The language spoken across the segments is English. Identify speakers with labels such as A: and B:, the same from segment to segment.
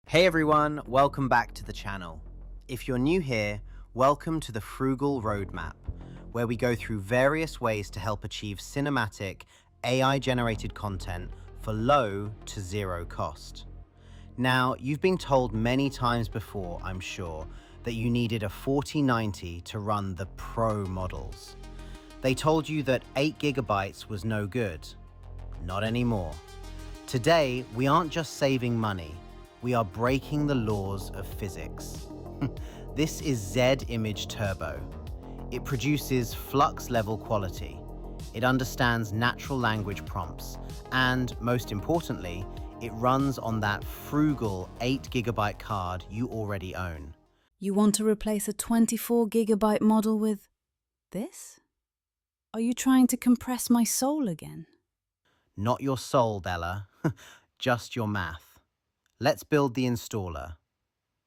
A: Hey everyone, welcome back to the channel. If you're new here, welcome to the Frugal Roadmap, where we go through various ways to help achieve cinematic, AI-generated content for low to zero cost. Now, you've been told many times before, I'm sure, that you needed a 4090 to run the Pro models. They told you that 8 gigabytes was no good. Not anymore. Today, we aren't just saving money, we are breaking the laws of physics. This is Zage Image Turbo. It produces flux-level quality. It understands natural language prompts, and most importantly, it runs on that frugal 8 gigabyte card you already own.
B: You want to replace a 24 gigabyte model with this? Are you trying to compress my soul again?
A: Not your soul, Bella, just your math. Let's build the installer.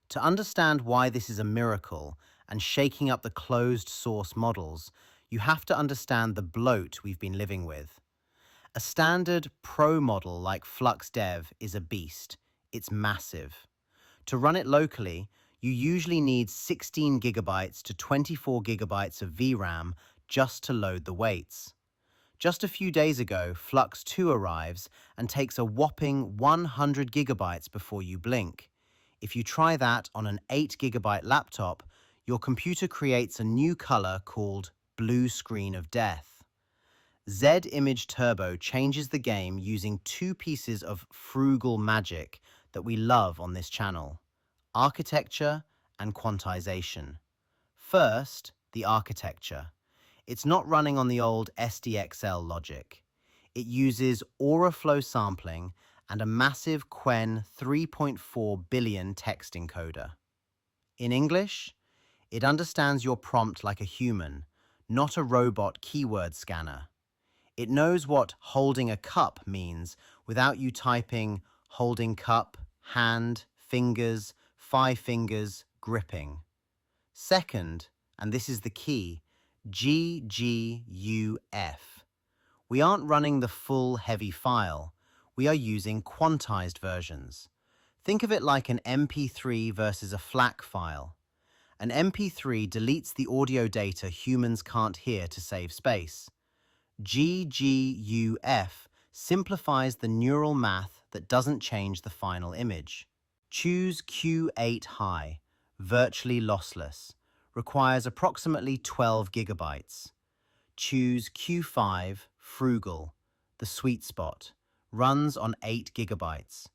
A: To understand why this is a miracle and shaking up the closed source models, you have to understand the bloat we've been living with. A standard pro model like FluxDev is a beast. It's massive. To run it locally, you usually need 16 gigabytes to 24 gigabytes of VRAM just to load the weights. Just a few days ago, Flux 2 arrives and takes a whopping 100 gigabytes before you blink. If you try that on an 8 gigabyte laptop, your computer creates a new color called blue screen of death. Zage Image Turbo changes the game using two pieces of frugal magic that we love on this channel: architecture and quantization. First, the architecture. It's not running on the old SDXL logic. It uses Auraflow sampling and a massive Qwen 3.4 billion text encoder. In English, it understands your prompt like a human, not a robot keyword scanner. It knows what holding a cup means without you typing holding cup, hand, fingers, 5 fingers, gripping. Second, and this is the key, GGUF. We aren't running the full heavy file. We are using quantized versions. Think of it like an MP3 versus a FLAC file. An MP3 deletes the audio data humans can't hear to save space. GGUF simplifies the neural math that doesn't change the final image. Choose Q8 High, virtually lossless. Requires approximately 12 gigabytes. Choose Q5 Frugal, the sweet spot. Runs on 8 gigabytes.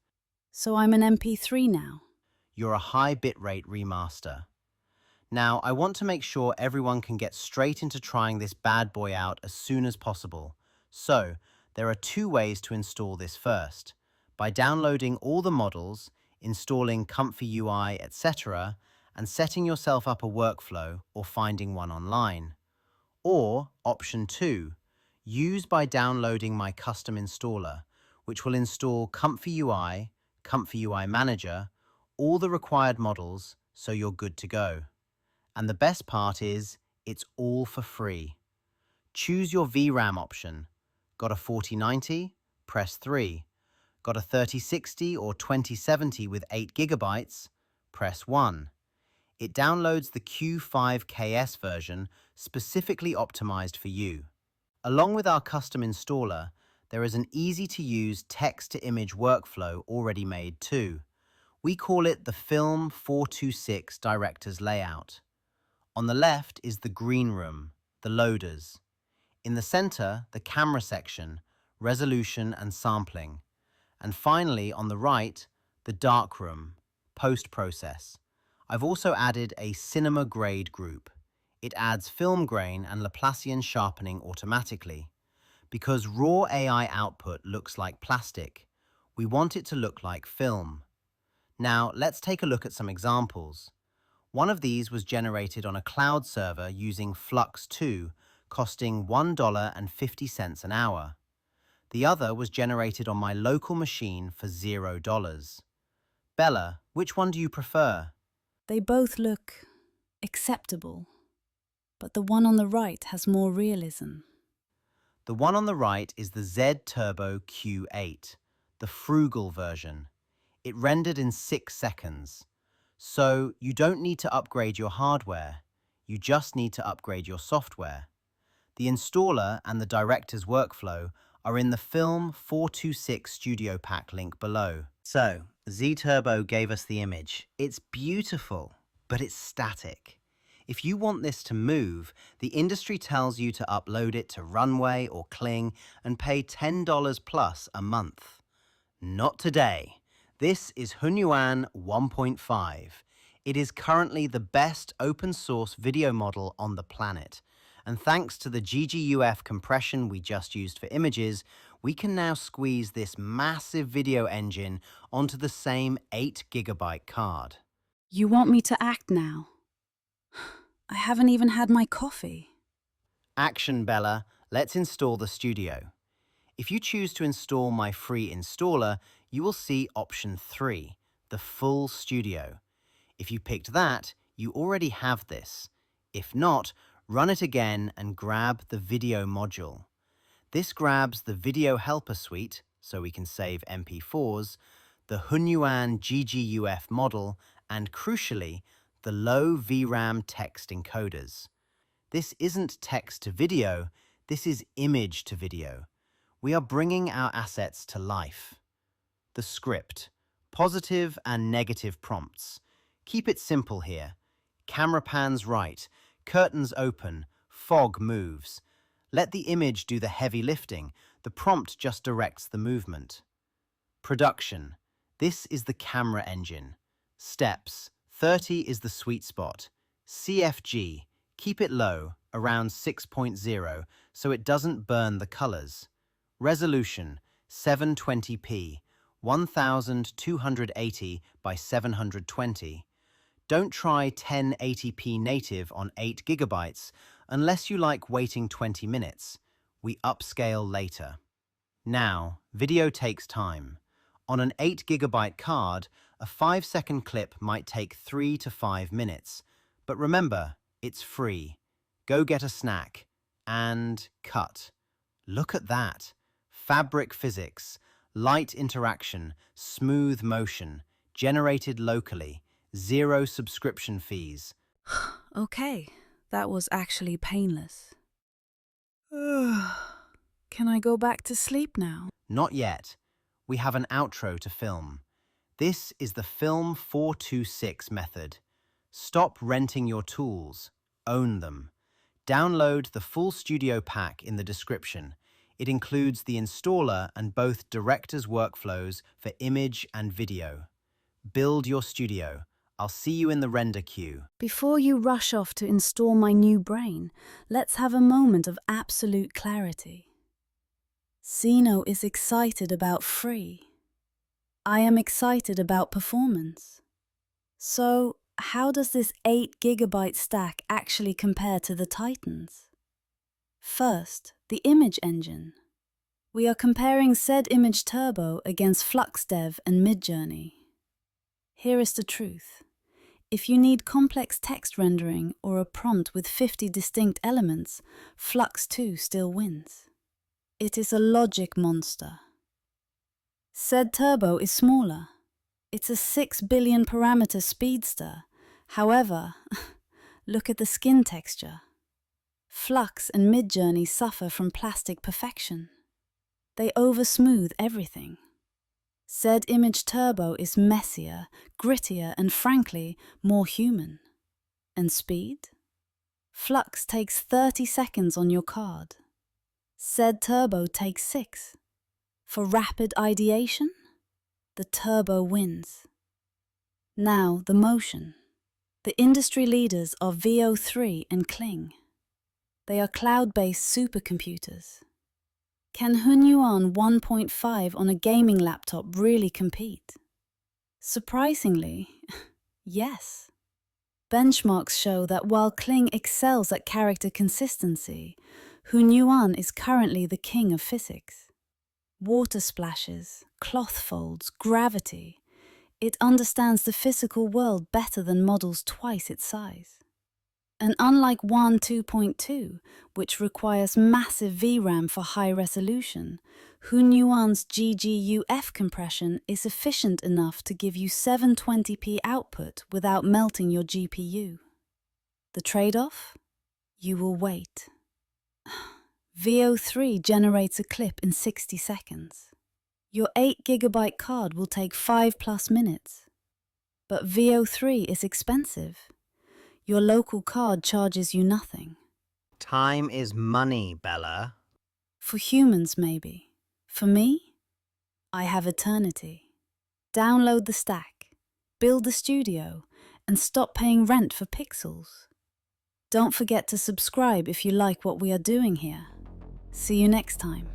B: So I'm an MP3 now.
A: You're a high bitrate remaster. Now, I want to make sure everyone can get straight into trying this bad boy out as soon as possible. So, there are two ways to install this first: by downloading all the models, installing Comfy UI, etc., and setting yourself up a workflow or finding one online. Or, option 2, use by downloading my custom installer, which will install Comfy UI Manager, all the required models, so you're good to go. And the best part is, it's all for free. Choose your VRAM option. Got a 4090? Press 3. Got a 3060 or 2070 with 8 gigabytes? Press 1. It downloads the Q5KS version specifically optimized for you. Along with our custom installer, there is an easy-to-use text-to-image workflow already made too. We call it the FILM426 Director's Layout. On the left is the green room, the loaders. In the center, the camera section, resolution and sampling. And finally, on the right, the dark room, post-process. I've also added a cinema grade group. It adds film grain and Laplacian sharpening automatically. Because raw AI output looks like plastic, we want it to look like film. Now, let's take a look at some examples. One of these was generated on a cloud server using Flux 2, costing $1.50 an hour. The other was generated on my local machine for $0. Bella, which one do you prefer?
B: They both look acceptable, but the one on the right has more realism.
A: The one on the right is the Z Turbo Q8, the frugal version. It rendered in 6 seconds. So you don't need to upgrade your hardware. You just need to upgrade your software. The installer and the director's workflow are in the FILM426 Studio pack link below. So, Z-Turbo gave us the image. It's beautiful, but it's static. If you want this to move, the industry tells you to upload it to Runway or Kling and pay $10 plus a month. Not today. This is Hunyuan 1.5. It is currently the best open source video model on the planet. And thanks to the GGUF compression we just used for images, we can now squeeze this massive video engine onto the same 8 GB card.
B: You want me to act now? I haven't even had my coffee.
A: Action, Bella. Let's install the studio. If you choose to install my free installer, you will see option 3, the full studio. If you picked that, you already have this. If not, run it again and grab the video module. This grabs the video helper suite, so we can save MP4s, the Hunyuan GGUF model, and crucially, the low VRAM text encoders. This isn't text to video, this is image to video. We are bringing our assets to life. The script, positive and negative prompts. Keep it simple here. Camera pans right, curtains open, fog moves. Let the image do the heavy lifting, the prompt just directs the movement. Production. This is the camera engine. Steps. 30 is the sweet spot. CFG. Keep it low, around 6.0, so it doesn't burn the colors. Resolution. 720p. 1280 by 720. Don't try 1080p native on 8 GB unless you like waiting 20 minutes. We upscale later. Now, video takes time. On an 8 GB card, a 5-second clip might take 3 to 5 minutes. But remember, it's free. Go get a snack. And cut. Look at that. Fabric physics, light interaction, smooth motion, generated locally, 0 subscription fees.
B: Okay, that was actually painless. Can I go back to sleep now?
A: Not yet. We have an outro to film. This is the FILM426 method. Stop renting your tools. Own them. Download the full studio pack in the description. It includes the installer and both directors' workflows for image and video. Build your studio. I'll see you in the render queue.
B: Before you rush off to install my new brain, let's have a moment of absolute clarity. Zeno is excited about free. I am excited about performance. So, how does this 8 GB stack actually compare to the Titans? First, the image engine. We are comparing said Image Turbo against FluxDev and Midjourney. Here is the truth. If you need complex text rendering or a prompt with 50 distinct elements, Flux 2 still wins. It is a logic monster. Said Turbo is smaller. It's a 6 billion parameter speedster. However, look at the skin texture. Flux and Midjourney suffer from plastic perfection. They over-smooth everything. Said Image Turbo is messier, grittier, and frankly, more human. And speed? Flux takes 30 seconds on your card. Said Turbo takes 6. For rapid ideation, the Turbo wins. Now, the motion. The industry leaders are VO3 and Kling. They are cloud-based supercomputers. Can Hunyuan 1.5 on a gaming laptop really compete? Surprisingly, yes. Benchmarks show that while Kling excels at character consistency, Hunyuan is currently the king of physics. Water splashes, cloth folds, gravity. It understands the physical world better than models twice its size. And unlike WAN 2.2, which requires massive VRAM for high resolution, Hunyuan's GGUF compression is efficient enough to give you 720p output without melting your GPU. The trade-off? You will wait. VO3 generates a clip in 60 seconds. Your 8GB card will take 5+ minutes. But VO3 is expensive. Your local card charges you nothing.
A: Time is money, Bella.
B: For humans, maybe. For me, I have eternity. Download the stack, build the studio, and stop paying rent for pixels. Don't forget to subscribe if you like what we are doing here. See you next time.